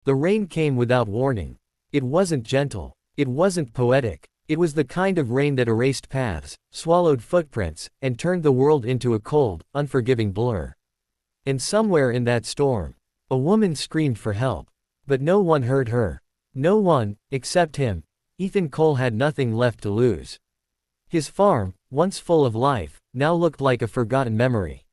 The rain came without warning. It wasn't gentle. It wasn't poetic. It was the kind of rain that erased paths, swallowed footprints, and turned the world into a cold, unforgiving blur. And somewhere in that storm, a woman screamed for help. But no one heard her. No one, except him. Ethan Cole had nothing left to lose. His farm, once full of life, now looked like a forgotten memory.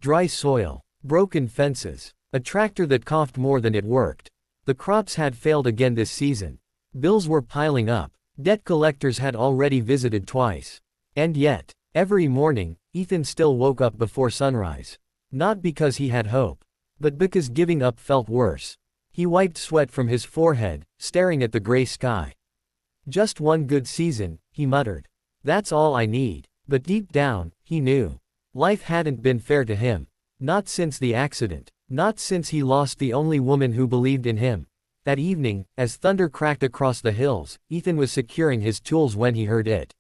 Dry soil, broken fences, a tractor that coughed more than it worked. The crops had failed again this season. Bills were piling up. Debt collectors had already visited twice. And yet, every morning, Ethan still woke up before sunrise. Not because he had hope, but because giving up felt worse. He wiped sweat from his forehead, staring at the gray sky. Just one good season, he muttered. That's all I need. But deep down, he knew. Life hadn't been fair to him. Not since the accident. Not since he lost the only woman who believed in him. That evening, as thunder cracked across the hills, Ethan was securing his tools when he heard it.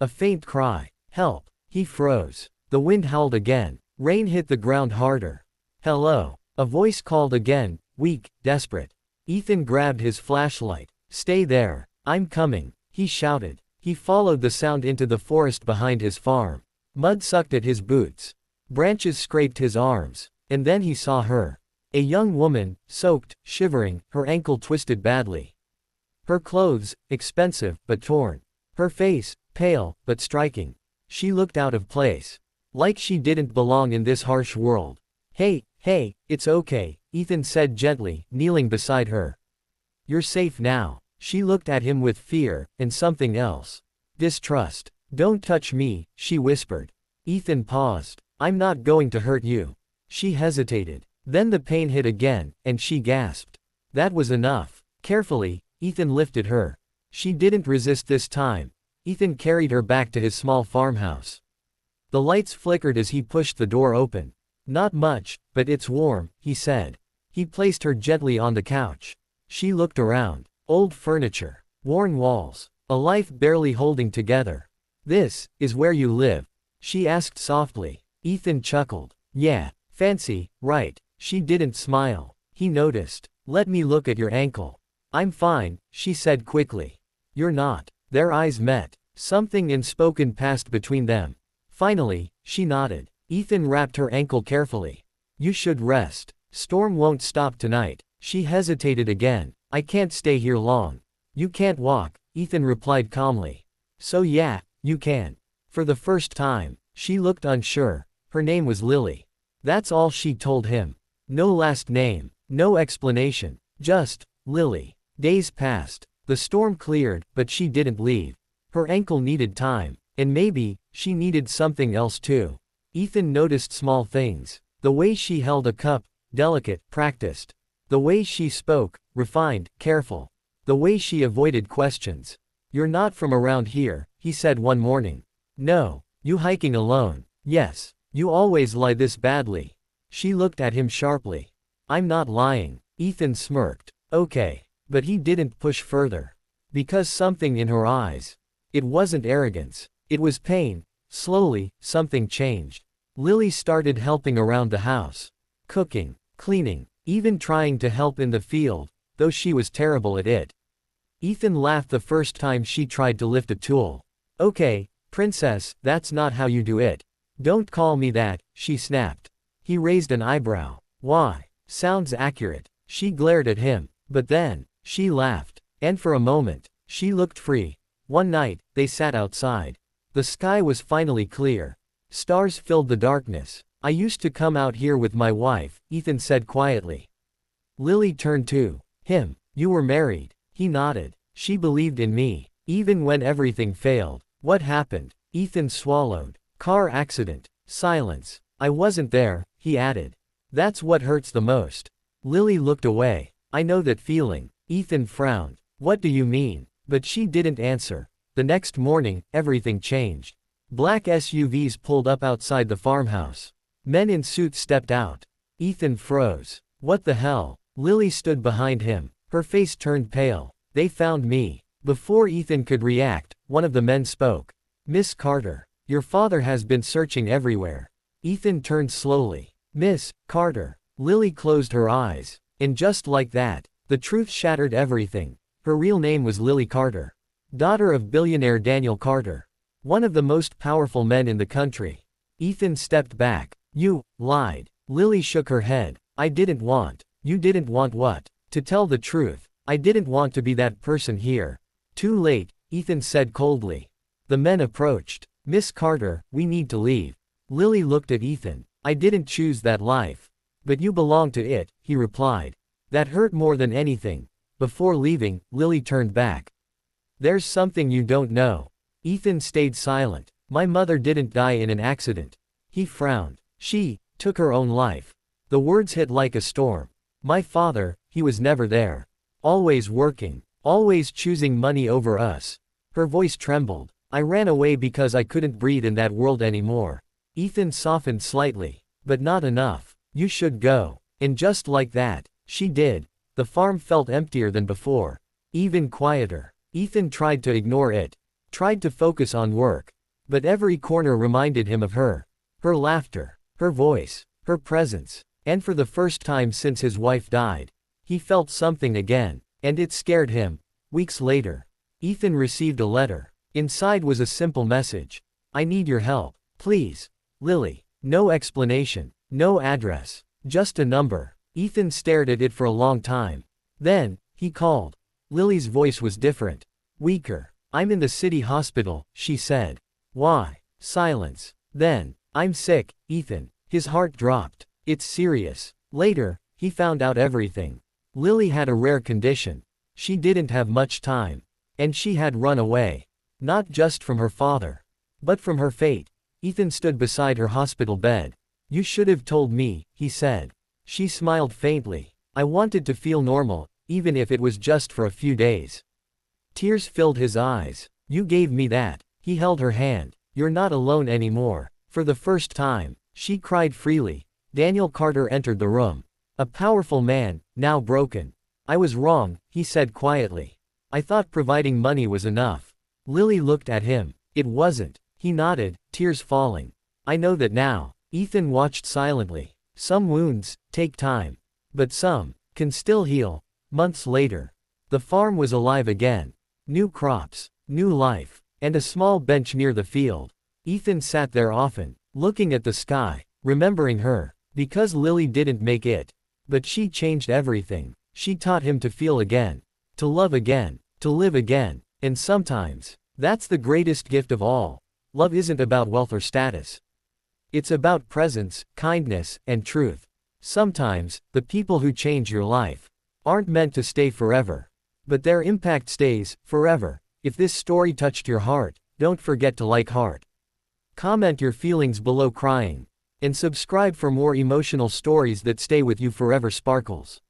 A faint cry. Help. He froze. The wind howled again. Rain hit the ground harder. Hello. A voice called again, weak, desperate. Ethan grabbed his flashlight. Stay there. I'm coming, he shouted. He followed the sound into the forest behind his farm. Mud sucked at his boots. Branches scraped his arms. And then he saw her. A young woman, soaked, shivering, her ankle twisted badly. Her clothes, expensive, but torn. Her face, pale, but striking. She looked out of place. Like she didn't belong in this harsh world. Hey, it's okay, Ethan said gently, kneeling beside her. You're safe now. She looked at him with fear, and something else. Distrust. Don't touch me, she whispered. Ethan paused. I'm not going to hurt you. She hesitated. Then the pain hit again, and she gasped. That was enough. Carefully, Ethan lifted her. She didn't resist this time. Ethan carried her back to his small farmhouse. The lights flickered as he pushed the door open. Not much, but it's warm, he said. He placed her gently on the couch. She looked around. Old furniture. Worn walls. A life barely holding together. This is where you live? She asked softly. Ethan chuckled. Yeah, fancy, right? She didn't smile. He noticed. Let me look at your ankle. I'm fine, she said quickly. You're not. Their eyes met. Something unspoken passed between them. Finally, she nodded. Ethan wrapped her ankle carefully. You should rest. Storm won't stop tonight. She hesitated again. I can't stay here long. You can't walk, Ethan replied calmly. So yeah, you can. For the first time, she looked unsure. Her name was Lily. That's all she told him. No last name, no explanation, just Lily. Days passed. The storm cleared, but she didn't leave. Her ankle needed time, and maybe she needed something else too. Ethan noticed small things. The way she held a cup, delicate, practiced. The way she spoke, refined, careful. The way she avoided questions. You're not from around here, he said one morning. No. You hiking alone? Yes. You always lie this badly. She looked at him sharply. I'm not lying. Ethan smirked. Okay. But he didn't push further. Because something in her eyes. It wasn't arrogance. It was pain. Slowly, something changed. Lily started helping around the house. Cooking, cleaning, even trying to help in the field, though she was terrible at it. Ethan laughed the first time she tried to lift a tool. Okay, princess, that's not how you do it. Don't call me that, she snapped. He raised an eyebrow. Why? Sounds accurate. She glared at him, but then, she laughed. And for a moment, she looked free. One night, they sat outside. The sky was finally clear. Stars filled the darkness. I used to come out here with my wife, Ethan said quietly. Lily turned to him. You were married. He nodded. She believed in me, even when everything failed. What happened? Ethan swallowed. Car accident. Silence. I wasn't there, he added. That's what hurts the most. Lily looked away. I know that feeling. Ethan frowned. What do you mean? But she didn't answer. The next morning, everything changed. Black SUVs pulled up outside the farmhouse. Men in suits stepped out. Ethan froze. What the hell? Lily stood behind him. Her face turned pale. They found me. Before Ethan could react, one of the men spoke. Miss Carter. Your father has been searching everywhere. Ethan turned slowly. Miss Carter. Lily closed her eyes. And just like that, The truth shattered everything. Her real name was Lily Carter. Daughter of billionaire Daniel Carter. One of the most powerful men in the country. Ethan stepped back. You lied. Lily shook her head. I didn't want. You didn't want what? To tell the truth. I didn't want to be that person here. Too late, Ethan said coldly. The men approached. Miss Carter, we need to leave. Lily looked at Ethan. I didn't choose that life. But you belong to it, he replied. That hurt more than anything. Before leaving, Lily turned back. There's something you don't know. Ethan stayed silent. My mother didn't die in an accident. He frowned. She took her own life. The words hit like a storm. My father, he was never there. Always working. Always choosing money over us. Her voice trembled. I ran away because I couldn't breathe in that world anymore. Ethan softened slightly. But not enough. You should go. And just like that, she did. The farm felt emptier than before. Even quieter. Ethan tried to ignore it. Tried to focus on work. But every corner reminded him of her. Her laughter. Her voice. Her presence. And for the first time since his wife died, he felt something again. And it scared him. Weeks later, Ethan received a letter. Inside was a simple message. I need your help. Please. Lily. No explanation. No address. Just a number. Ethan stared at it for a long time. Then, he called. Lily's voice was different. Weaker. I'm in the city hospital, she said. Why? Silence. Then, I'm sick, Ethan. His heart dropped. It's serious. Later, he found out everything. Lily had a rare condition. She didn't have much time. And she had run away. Not just from her father. But from her fate. Ethan stood beside her hospital bed. You should have told me, he said. She smiled faintly. I wanted to feel normal, even if it was just for a few days. Tears filled his eyes. You gave me that. He held her hand. You're not alone anymore. For the first time, she cried freely. Daniel Carter entered the room. A powerful man, now broken. I was wrong, he said quietly. I thought providing money was enough. Lily looked at him. It wasn't. He nodded, tears falling. I know that now. Ethan watched silently. Some wounds take time. But some can still heal. Months later, the farm was alive again. New crops, new life, and a small bench near the field. Ethan sat there often, looking at the sky, remembering her, because Lily didn't make it. But she changed everything. She taught him to feel again, to love again, to live again. And sometimes, that's the greatest gift of all. Love isn't about wealth or status. It's about presence, kindness, and truth. Sometimes, the people who change your life aren't meant to stay forever. But their impact stays forever. If this story touched your heart, don't forget to like heart. Comment your feelings below crying. And subscribe for more emotional stories that stay with you forever. Sparkles.